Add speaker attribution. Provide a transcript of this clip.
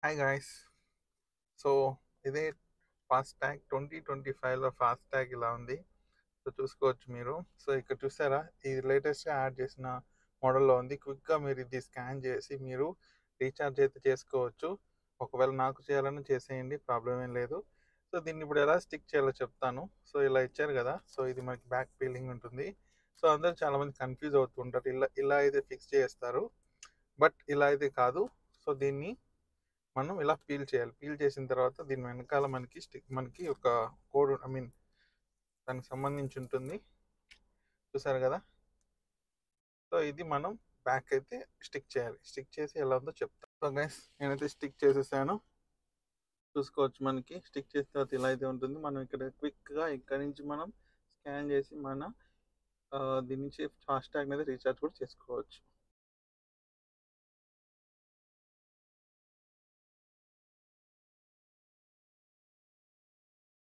Speaker 1: Hi guys. So, ఇదే FASTag 2025లో FASTag ఇలా ఉంది. సో, చూసుకోవచ్చు మీరు. సో, ఇక్కడ చూసారా? ఇది లేటెస్ట్‌గా యాడ్ చేసిన మోడల్‌లో ఉంది. క్విక్‌గా మీరు ఇది స్కాన్ చేసి మీరు రీచార్జ్ అయితే చేసుకోవచ్చు. ఒకవేళ నాకు చేయాలన్నా చేసేయండి. ప్రాబ్లమ్ ఏం లేదు. సో, దీన్ని ఇప్పుడు ఎలా స్టిక్ చేయాలో చెప్తాను. సో, ఇలా ఇచ్చారు కదా! సో, ఇది మనకి బ్యాక్ పీలింగ్ ఉంటుంది. సో, అందరూ చాలామంది కన్‌ఫ్యూజ్ అవుతూ ఉంటారు. ఇలా ఇలా అయితే ఫిక్స్ చేస్తారు. బట్ ఇలా అయితే కాదు. సో, దీన్ని మనం ఇలా పీల్ చేయాలి. పీల్ చేసిన తర్వాత దీని వెనకాల మనకి ఒక కోడ్ దానికి సంబంధించి ఉంటుంది. చూసారు కదా! సో ఇది మనం బ్యాక్ అయితే స్టిక్ చేయాలి. స్టిక్ చేసి ఎలా ఉందో చెప్తాను. సో గైస్ నేనైతే స్టిక్ చేసేసాను. చూసుకోవచ్చు మనకి స్టిక్ చేసిన తర్వాత ఇలా అయితే ఉంటుంది. మనం ఇక్కడ క్విక్గా ఇక్కడ నుంచి మనం స్కాన్ చేసి దీని నుంచి ఫాస్టాగ్ అనేది రీఛార్జ్ కూడా చేసుకోవచ్చు.